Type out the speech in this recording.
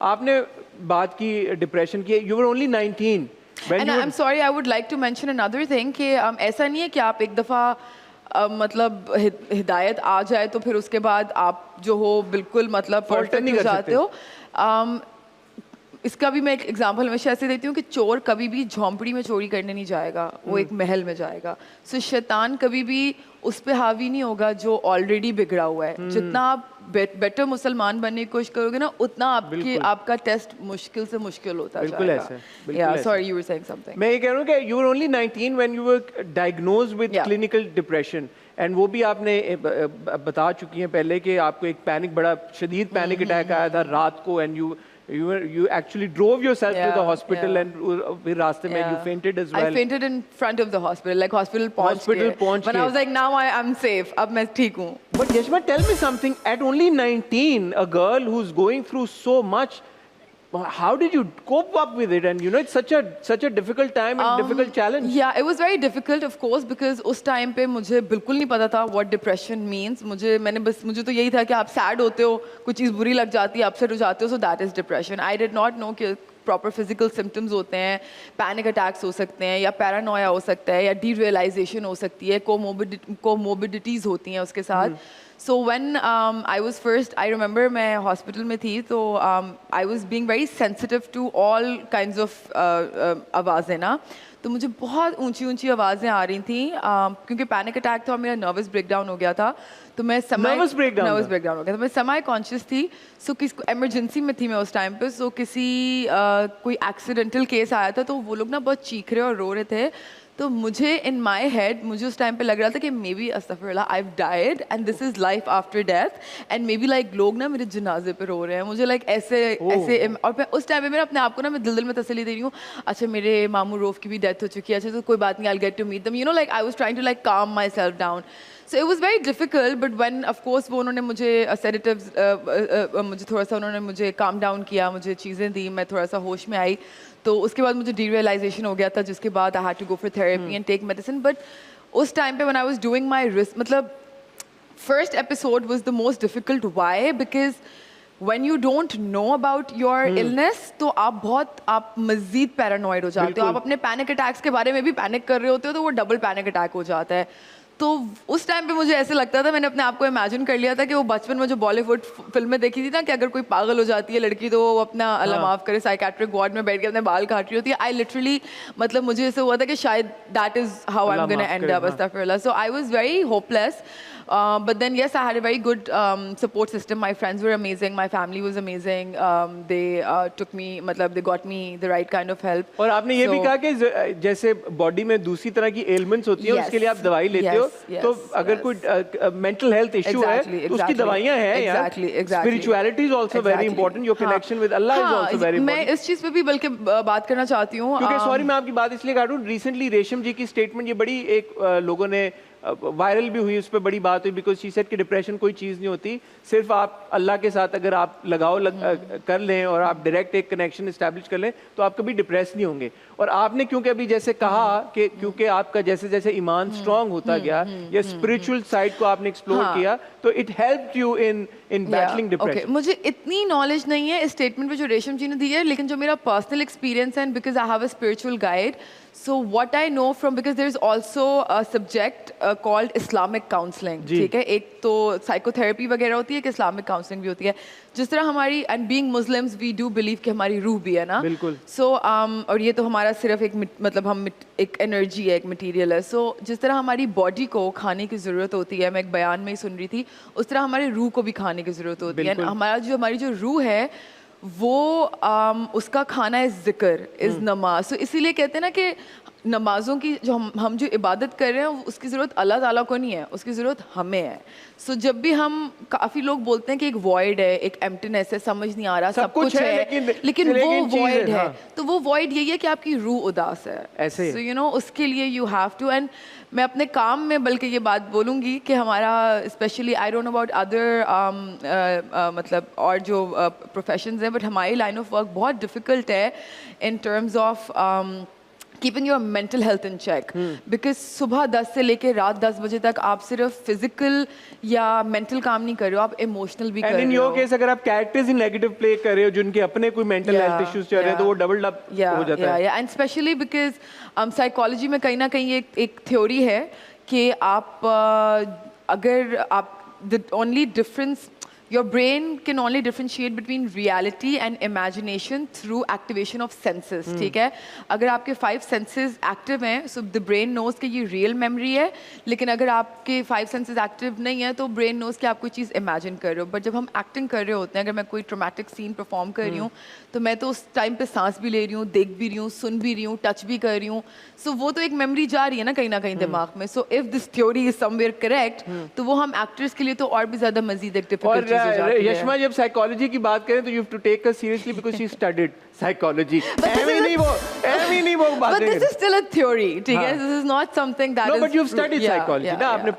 आपने बात की डिप्रेशन की, you were only 19 when And you I'm sorry, I would like to mention another thing कि ऐसा नहीं है कि आप एक दफ़ा मतलब हिदायत आ जाए तो फिर उसके बाद आप जो हो बिल्कुल मतलब Falter नहीं परफेक्ट हो कर जाते सकते। हो। इसका भी मैं एक एग्जांपल हमेशा ऐसे देती हूँ कि चोर कभी भी झोंपड़ी में चोरी करने नहीं जाएगा, वो एक महल में जाएगा। सो शैतान कभी भी उस पे हावी नहीं होगा जो ऑलरेडी बिगड़ा हुआ है। जितना आप बेटर मुसलमान बनने की कोशिश करोगे ना, उतना आपके आपका टेस्ट मुश्किल से मुश्किल होता बिल्कुल जाएगा। ऐसे, बिल्कुल ऐसे। Sorry, you were saying something. मैं ये कह रहा हूँ कि you were only 19 when you were diagnosed with Yeah. clinical depression and वो भी आपने बता चुकी हैं पहले कि आपको एक पैनिक, बड़ा शदीद पैनिक अटैक आया था रात को and you actually drove yourself to the hospital and फिर रास्ते में you fainted as well. I fainted in front of the hospital, like hospital Hospital पहुंच के. When I was like, now I'm safe. अब मैं ठीक हूँ. But Yashma, tell me something. At only 19, a girl who's going through so much, how did you cope up with it? And you know, it's such a difficult time and difficult challenge. Yeah, it was very difficult, of course, because उस time पे मुझे बिल्कुल नहीं पता था what depression means. मुझे तो यही था कि आप sad होते हो, कुछ चीज़ बुरी लग जाती है, upset हो जाते हो, so that is depression. I did not know कि प्रॉपर फिजिकल सिम्टम्स होते हैं, पैनिक अटैक्स हो सकते हैं, या पैरानोया हो सकता है, या डीरियलाइजेशन हो सकती है, कोमोबिडिटीज़ होती हैं उसके साथ. So when I was first, I remember मैं हॉस्पिटल में थी, तो I was being very sensitive to all kinds of आवाज़ें ना. तो मुझे बहुत ऊंची ऊंची आवाज़ें आ रही थी क्योंकि पैनिक अटैक था और मेरा नर्वस ब्रेकडाउन हो गया था. तो मैं नर्वस ब्रेकडाउन हो गया था. मैं सेमी कॉन्शियस थी. सो किस इमरजेंसी में थी मैं उस टाइम पे. सो किसी कोई एक्सीडेंटल केस आया था, तो वो लोग ना बहुत चीख रहे और रो रहे थे. तो मुझे इन माई हेड मुझे उस टाइम पे लग रहा था कि मे बी अस्तगफिरुल्लाह, I have died and this is life after death, and maybe like लोग ना मेरे जनाजे पे रो रहे हैं. मुझे लाइक ऐसे और मैं उस टाइम पे मेरे अपने आप को ना मैं दिल में तसल्ली दे रही हूँ, अच्छा मेरे मामू रोफ की भी डेथ हो चुकी है, अच्छा तो कोई बात नहीं, I will get to meet them, you know, like I was trying to like calm myself down. So it was very difficult, but one of course वो उन्होंने मुझे सेडेटिव्स मुझे थोड़ा सा उन्होंने मुझे काम डाउन किया, मुझे चीज़ें दी, मैं थोड़ा सा होश में आई. तो उसके बाद मुझे डीरियलाइजेशन हो गया था, जिसके बाद I had to go for therapy and take medicine. But उस टाइम पे when I was doing my risk, मतलब first episode was the most difficult. Why? Because when you don't know about your illness, तो आप मज़ीद paranoid हो जाते हो. आप अपने पैनिक अटैक्स के बारे में भी पैनिक कर रहे होते हो, तो वो डबल पैनिक अटैक हो जाता है. तो उस टाइम पे मुझे ऐसे लगता था, मैंने अपने आप को इमेजिन कर लिया था कि वो बचपन में जो बॉलीवुड फिल्में देखी थी ना, कि अगर कोई पागल हो जाती है लड़की तो वो अपना अल्लाह माफ़ करे साइकेट्रिक वार्ड में बैठ के अपने बाल काट रही होती है. आई लिटरली, मतलब मुझे ऐसे हुआ था कि शायद that is how I am gonna end up, अस्तगफिरुल्लाह. So I was very hopeless. But then yes, I had a very good support system. My friends were amazing. My family was amazing. They took me, मतलब they got me the right kind of help. और आपने ये भी कहा कि जैसे body में दूसरी तरह की एलिमेंट्स होती हैं, उसके लिए आप दवाई लेते हो. तो अगर कोई मेंटल हेल्थ इशू है तो उसकी दवाइयाँ हैं यार. Spirituality is also very important. Your connection with Allah is also very important. मैं इस चीज़ पे भी बल्कि बात करना चाहती हूँ, क्योंकि सॉरी मैं आपकी बात इसलिए काटूँ, रिसेंटली रेशम जी की स्टेटमेंट ये बड़ी एक लोगों ने वायरल भी हुई, उस पर बड़ी बात हुई, बिकॉज शी सेड कि डिप्रेशन कोई चीज़ नहीं होती, सिर्फ आप अल्लाह के साथ अगर आप कर लें और आप डायरेक्ट एक कनेक्शन इस्टेब्लिश कर लें तो आप कभी डिप्रेस नहीं होंगे. और आपने क्योंकि अभी जैसे कहा कि क्योंकि आपका जैसे जैसे ईमान स्ट्रांग होता गया या स्पिरिचुअल साइड को आपने एक्सप्लोर किया, तो it helped you in battling depression. मुझे इतनी नॉलेज नहीं है इस स्टेटमेंट पे जो रेशम जी ने दी है, लेकिन जो मेरा पर्सनल एक्सपीरियंस है, because I have a spiritual guide. So what I know from, because there is also a subject called Islamic counseling, ठीक है. एक तो साइकोथेरेपी वगैरह होती है, कि इस्लामिक काउंसलिंग भी होती है. जिस तरह हमारी, and being Muslims we do believe कि हमारी रूह भी है ना. बिल्कुल. सो और ये तो हमारा सिर्फ एक मतलब हम एक एनर्जी है, एक मटेरियल है. सो जिस तरह हमारी बॉडी को खाने की ज़रूरत होती है, मैं एक बयान में ही सुन रही थी, उस तरह हमारे रूह को भी खाने की ज़रूरत होती है. हमारी जो रूह है वो उसका खाना है ज़िक्र, इज़ नमाज. सो इसीलिए कहते हैं ना कि नमाज़ों की जो हम जो इबादत कर रहे हैं, उसकी ज़रूरत अल्लाह ताला को नहीं है, उसकी ज़रूरत हमें है. सो जब भी हम, काफ़ी लोग बोलते हैं कि एक वॉइड है, एक एम्प्टीनेस है, समझ नहीं आ रहा, सब कुछ है, लेकिन वो वॉइड है. तो वो वॉइड यही है कि आपकी रूह उदास है ऐसे. सो यू नो, उसके लिए यू हैव टू. एंड मैं अपने काम में बल्कि ये बात बोलूँगी कि हमारा specially, I don't know about other मतलब और जो प्रोफेशंस हैं, बट हमारी लाइन ऑफ वर्क बहुत डिफ़िकल्ट है in terms of keeping your mental health in check, because सुबह 10 से लेके रात 10 बजे तक आप सिर्फ फिजिकल या मेंटल काम नहीं कर रहे हो, आप इमोशनल भी कर एंड रहे इन हो. योर केस अगर आप कैरेक्टर्स ही नेगेटिव प्ले कर रहे हो जिनके अपने कोई मेंटल हेल्थ इश्यूज चल रहे हैं तो वो डबल अप हो जाता है. एंड स्पेशली बिकॉज साइकोलॉजी में कहीं ना कहीं एक थ्योरी है कि आप अगर आप the only difference your brain can only differentiate between reality and imagination through activation of senses. ठीक है, अगर आपके 5 senses active हैं so the brain knows कि ये real memory है, लेकिन अगर आपके 5 senses active नहीं है तो brain knows कि आप कोई चीज़ imagine कर रहे हो. बट जब हम acting कर रहे होते हैं, अगर मैं कोई traumatic scene perform कर रही हूँ तो मैं तो उस टाइम पे सांस भी ले रही हूँ, देख भी रही हूँ, सुन भी रही हूँ, टच भी कर रही हूँ. सो वो तो एक मेमोरी जा रही है ना कहीं दिमाग में. So if this theory is somewhere correct तो वो हम एक्टर्स के लिए तो और भी ज्यादा मजीद एक डिफिकल्ट चीज हो जाती है. यशमा जब साइकोलॉजी की बात करें तो you have to take us seriously because she studied psychology. एमी नहीं वो बात but this is still a theory. ठीक है, this is not something that no is but you have studied psychology ना. आपने